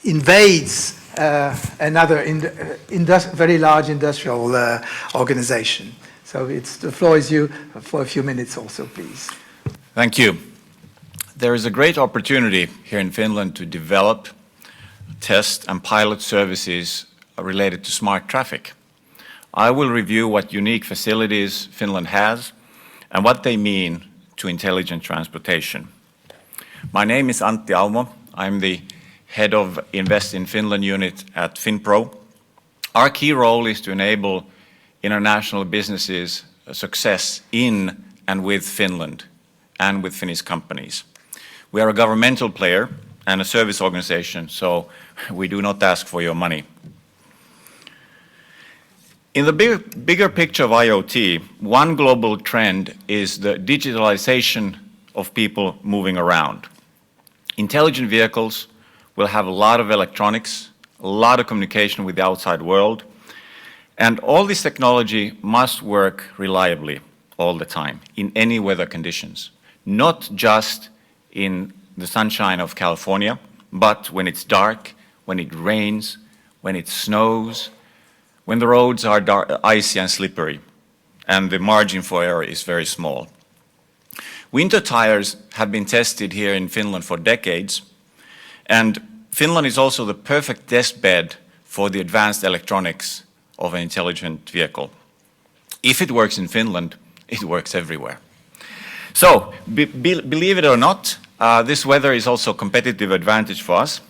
invades another very large industrial organization. So the floor is you for a few minutes also, please. Thank you. There is a great opportunity here in Finland to develop, test and pilot services related to smart traffic. I will review what unique facilities Finland has and what they mean to intelligent transportation. My name is Antti Aumo. I'm the head of Invest in Finland unit at FinPro. Our key role is to enable international businesses success in and with Finland and with Finnish companies. We are a governmental player and a service organization, so we do not ask for your money. In the bigger picture of IoT, one global trend is the digitalization of people moving around. Intelligent vehicles will have a lot of electronics, a lot of communication with the outside world, and all this technology must work reliably all the time, in any weather conditions. Not just in the sunshine of California, but when it's dark, when it rains, when it snows, when the roads are icy and slippery, and the margin for error is very small. Winter tires have been tested here in Finland for decades, and Finland is also the perfect test bed for the advanced electronics of an intelligent vehicle. If it works in Finland, it works everywhere. So, believe it or not, this weather is also a competitive advantage for us,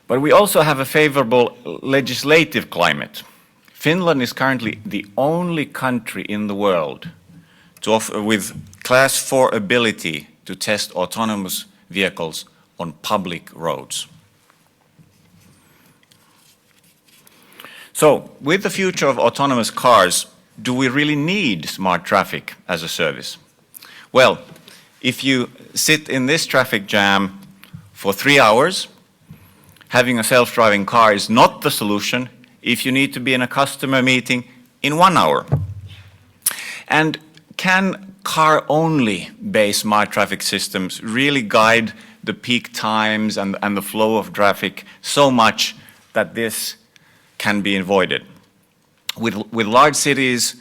but we also have a favorable legislative climate. Finland is currently the only country in the world to offer with Class 4 ability to test autonomous vehicles on public roads. So, with the future of autonomous cars, do we really need smart traffic as a service? Well, if you sit in this traffic jam for 3 hours, having a self-driving car is not the solution if you need to be in a customer meeting in 1 hour. And can car-only based smart traffic systems really guide the peak times and the flow of traffic so much that this can be avoided? With large cities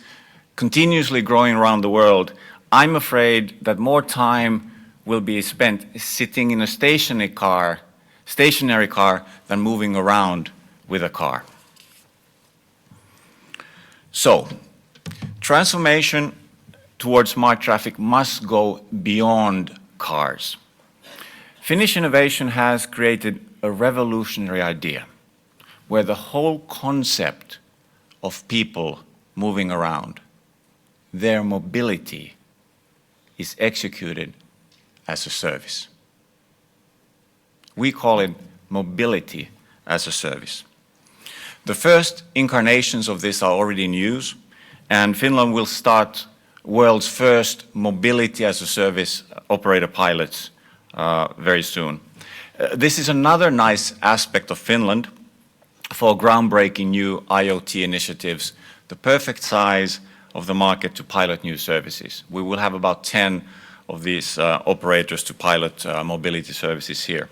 continuously growing around the world, I'm afraid that more time will be spent sitting in a stationary car than moving around with a car. So, transformation towards smart traffic must go beyond cars. Finnish innovation has created a revolutionary idea where the whole concept of people moving around, their mobility, is executed as a service. We call it mobility as a service. The first incarnations of this are already in use, and Finland will start world's first mobility as a service operator pilots very soon. This is another nice aspect of Finland for groundbreaking new IoT initiatives, the perfect size of the market to pilot new services. We will have about 10 of these operators to pilot mobility services here.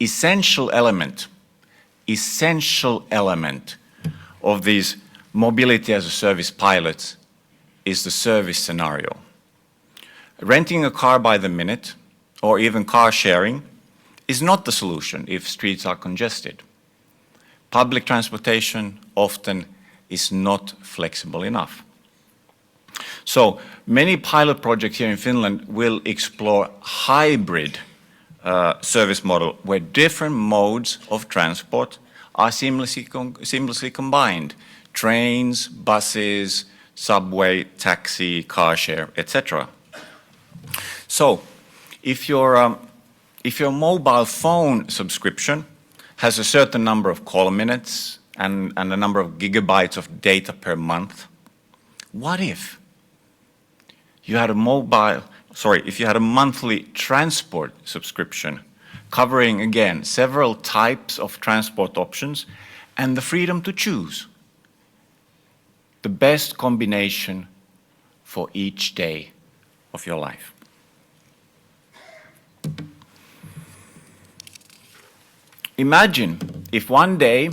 Essential element of these mobility as a service pilots is the service scenario. Renting a car by the minute or even car sharing is not the solution if streets are congested. Public transportation often is not flexible enough. So many pilot projects here in Finland will explore hybrid service model where different modes of transport are seamlessly combined. Trains, buses, subway, taxi, car share, etc. So if your mobile phone subscription has a certain number of call minutes and a number of gigabytes of data per month, what if you had a monthly transport subscription covering, again, several types of transport options and the freedom to choose the best combination for each day of your life? Imagine if one day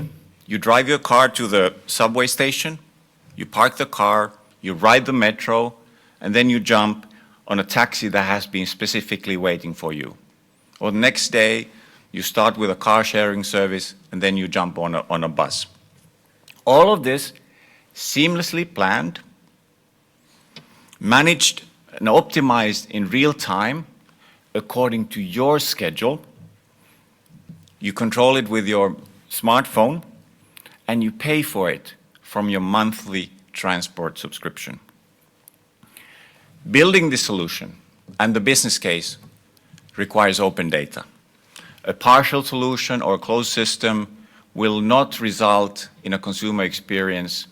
you drive your car to the subway station, you park the car, you ride the metro, and then you jump on a taxi that has been specifically waiting for you. Or the next day, you start with a car sharing service, and then you jump on a bus. All of this seamlessly planned, managed and optimized in real time according to your schedule. You control it with your smartphone, and you pay for it from your monthly transport subscription. Building this solution and the business case requires open data. A partial solution or a closed system will not result in a consumer experience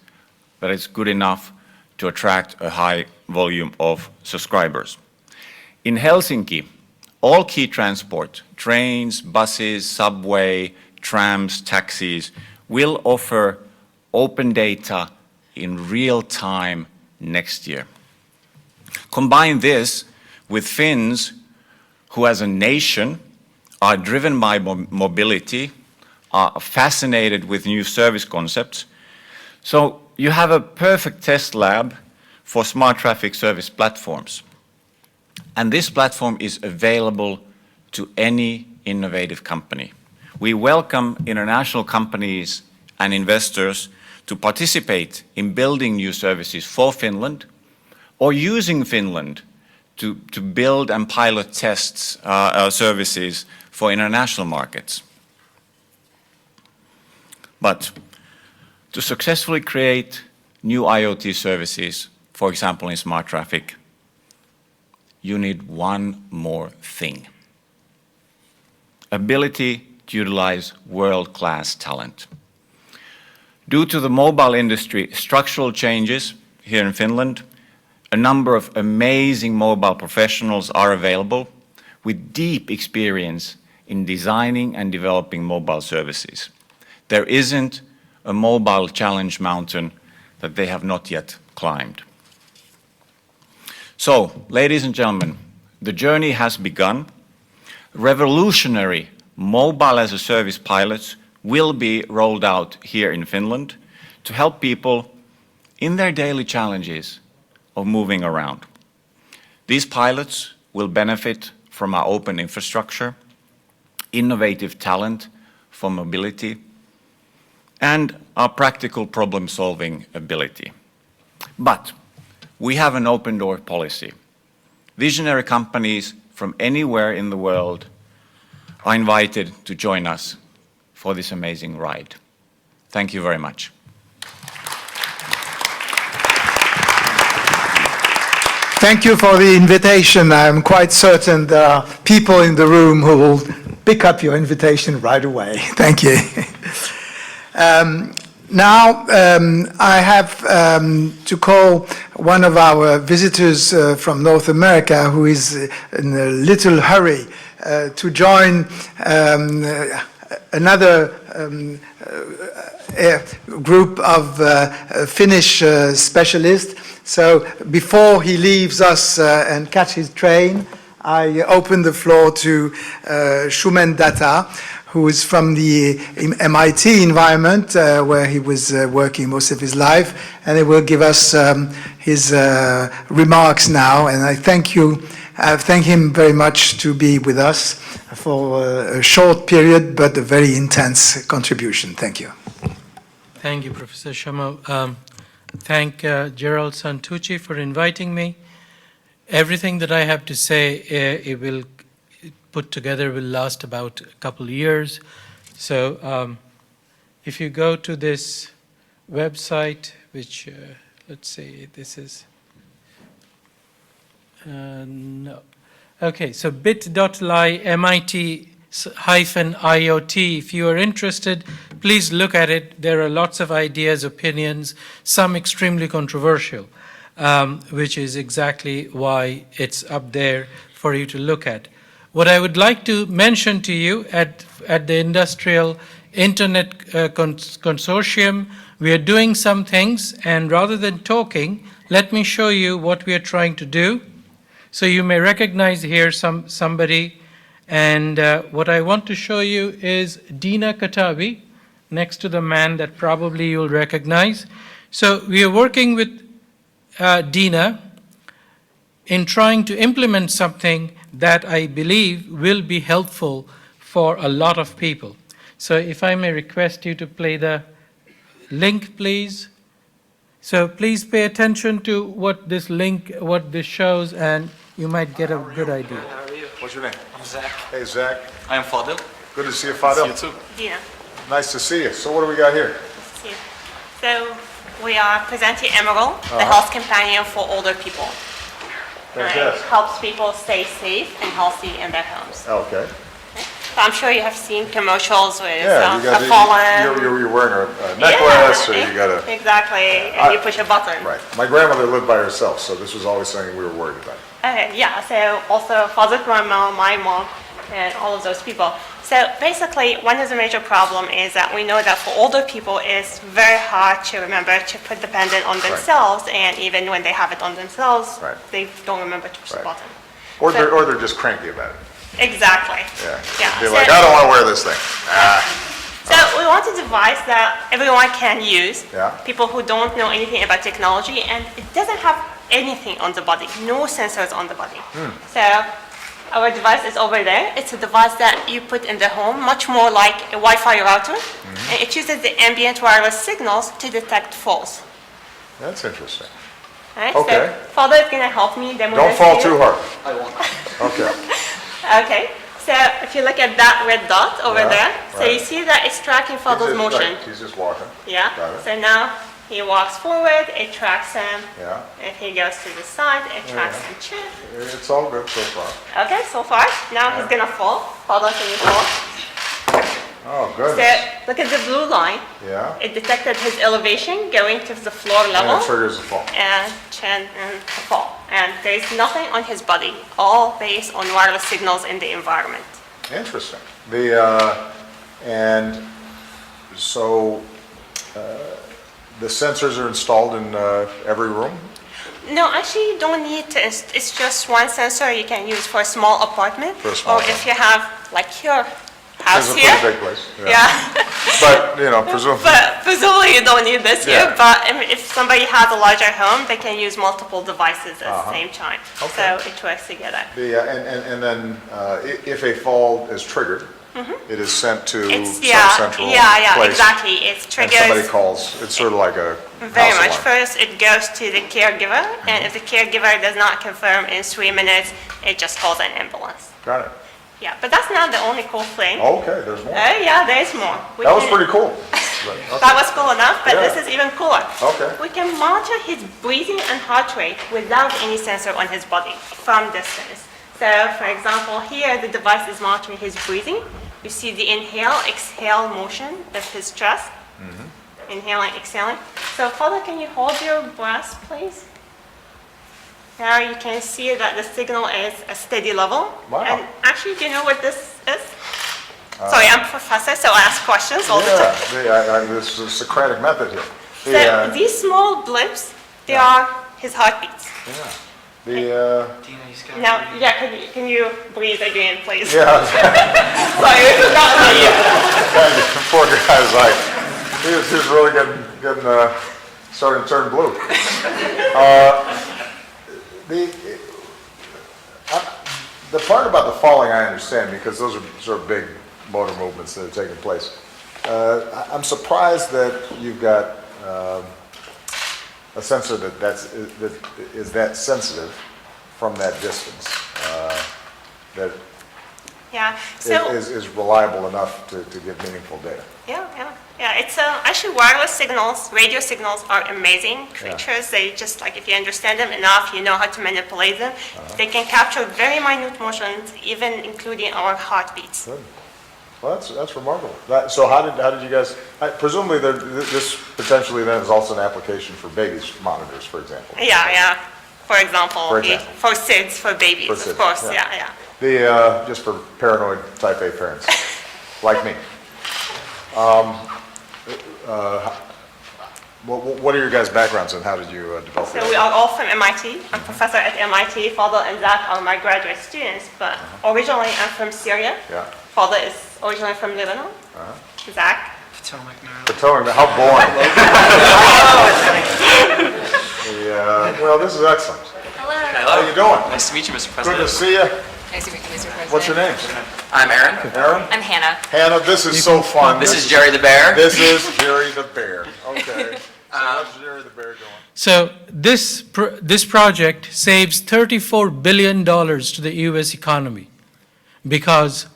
that is good enough to attract a high volume of subscribers. In Helsinki, all key transport, trains, buses, subway, trams, taxis, will offer open data in real time next year. Combine this with Finns who as a nation are driven by mobility, are fascinated with new service concepts. So you have a perfect test lab for smart traffic service platforms. And this platform is available to any innovative company. We welcome international companies and investors to participate in building new services for Finland or using Finland to build and pilot tests services for international markets. But to successfully create new IoT services, for example in smart traffic, you need one more thing: ability to utilize world-class talent. Due to the mobile industry structural changes here in Finland, a number of amazing mobile professionals are available with deep experience in designing and developing mobile services. There isn't a mobile challenge mountain that they have not yet climbed. So, ladies and gentlemen, the journey has begun. Revolutionary mobile as a service pilots will be rolled out here in Finland to help people in their daily challenges of moving around. These pilots will benefit from our open infrastructure, innovative talent for mobility, and our practical problem-solving ability. But we have an open door policy. Visionary companies from anywhere in the world are invited to join us for this amazing ride. Thank you very much. Thank you for the invitation. I'm quite certain there are people in the room who will pick up your invitation right away. Thank you. Now I have to call one of our visitors from North America who is in a little hurry to join another group of Finnish specialists. So before he leaves us and catch his train, I open the floor to Shumen Datta, who is from the MIT environment where he was working most of his life, and he will give us his remarks now. And I thank him very much to be with us for a short period, but a very intense contribution. Thank you. Thank you, Professor Shamo. Thank Gerald Santucci for inviting me. Everything that I have to say, it will put together will last about a couple of years. So if you go to this website, which let's say this is, no. Okay, so bit.ly MIT-IoT. If you are interested, please look at it. There are lots of ideas, opinions, some extremely controversial, which is exactly why it's up there for you to look at. What I would like to mention to you at the Industrial Internet Consortium, we are doing some things, and rather than talking, let me show you what we are trying to do. So you may recognize here somebody, And what I want to show you is Dina Katabi, next to the man that probably you'll recognize. So we are working with Dina in trying to implement something that I believe will be helpful for a lot of people. So if I may request you to play the link, please. So please pay attention to what this link, what this shows, and you might get a good idea. How are you? What's your name? I'm Zach. Hey, Zach. I am Fadil. Good to see you, Fadil. You too. Dina. Nice to see you. So what do we got here? See you. So we are presenting Emerald, the health companion for older people. It Fantastic. helps people stay safe and healthy in their homes. Okay. So I'm sure you have seen commercials with Yeah, you a got fallen. you're wearing a necklace, or you got a Exactly, and you push a button. right. My grandmother lived by herself, so this was always something we were worried about. Okay, yeah, so also father's grandma, my mom, and all of those people. So basically, one of the major problem is that we know that for older people, it's very hard to remember to put dependent on themselves, and even when they have it on themselves, Right. they don't remember to push the Right. button. Or So- they're just cranky about it. Exactly. Yeah. Yeah, They're so- like, I don't want to wear this thing. So we want a device that everyone can use. Yeah. People who don't know anything about technology, and it doesn't have anything on the body, no sensors on the body. So our device is over there. It's a device that you put in the home, much more like a Wi-Fi router, and it uses the ambient wireless signals to detect falls. That's interesting. Right? Okay. So Father is going to help me demo Don't this fall to you. too hard. I won't. Okay. Okay. So if you look at that red dot over Yeah, there, so right. you see that it's tracking Father's He's just- motion. right, he's just walking. Yeah. Got it. So now he walks forward, it tracks him. Yeah. If he goes to the side, it tracks him too. It's all good so far. Okay, so far. Now he's gonna fall. Hold on, can you fall? Oh, So goodness. look at the blue line. Yeah. It detected his elevation going to the floor And level it triggers the fall. and chin and fall. And there is nothing on his body, all based on wireless signals in the environment. Interesting. And so the sensors are installed in every room? No, actually, you don't need to. It's just one sensor you can use for a small apartment. For a small or if you have, like your house It's a here. pretty big place. Yeah. But, presumably, But presumably you don't need this here, Yeah. but if somebody has a larger home, they can use multiple devices at the same time. Okay. So it works together. and then if a fall is triggered, it is sent to It's, some yeah, central yeah, place. exactly. It And somebody triggers calls, it's sort of like a very house much. alarm. First, it goes to the caregiver, and if the caregiver does not confirm in 3 minutes, it just calls an ambulance. Got it. Yeah, but that's not the only cool thing. Okay, there's more. Yeah, there's more. We That was can- pretty cool. But, That was cool enough, but Yeah. this is even cooler. Okay. We can monitor his breathing and heart rate without any sensor on his body from distance. So, for example, here the device is monitoring his breathing. You see the inhale, exhale motion of his chest. Inhaling, exhaling. So, Father, can you hold your breath, please? Now you can see that the signal is a steady level. Wow. And actually, do you know what this is? Sorry, I'm a professor, so I ask questions all the time. Yeah, this is a Socratic method here. So these small blips, they are his heartbeats. The, Dina, he's got Now, yeah, can you breathe again, please? yeah, Sorry, I forgot about you. the poor guy's like, he was really getting starting to turn blue. The part about the falling I understand, because those are sort of big motor movements that are taking place. I'm surprised that you've got a sensor that is that sensitive from that distance, that Yeah, so, is reliable enough to give meaningful data. yeah, it's actually wireless signals, radio signals are amazing creatures. They just, like, if you understand them enough, you know how to manipulate them. They can capture very minute motions, even including our heartbeats. Good. Well, that's remarkable. So how did you guys? Presumably, this potentially then is also an application for babies monitors, for example. Yeah. For example, For example. for SIDS, for babies, For of SIDS, course, yeah. yeah. The just for paranoid type A parents, like me. What are your guys' backgrounds and how did you develop So that? we are all from MIT. I'm professor at MIT. Father and Zach are my graduate students, but originally I'm from Syria. Yeah. Father is originally from Lebanon. Zach. Potomac, Maryland. Potomac, how boring. Well, this is excellent. Hello. How you doing? Nice to meet you, Mr. Good President. to see you. Nice to meet you, Mr. President. What's your name? I'm Aaron. Aaron? I'm Hannah. Hannah, this is so fun. This is Jerry the Bear. This is Jerry the Bear. Okay. So how's Jerry the Bear doing? So this project saves $34 billion to the U.S. economy because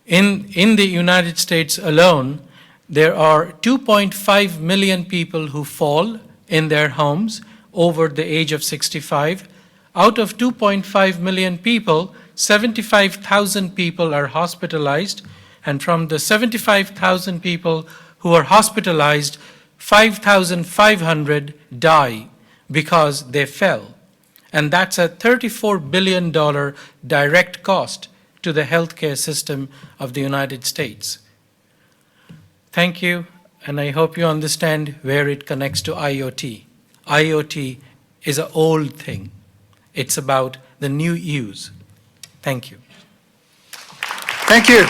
in the United States alone, there are 2.5 million people who fall in their homes over the age of 65. Out of 2.5 million people, 75,000 people are hospitalized, and from the 75,000 people who are hospitalized, 5,500 die because they fell. And that's a $34 billion direct cost to the healthcare system of the United States. Thank you, and I hope you understand where it connects to IoT. IoT is an old thing. It's about the new use. Thank you. Thank you.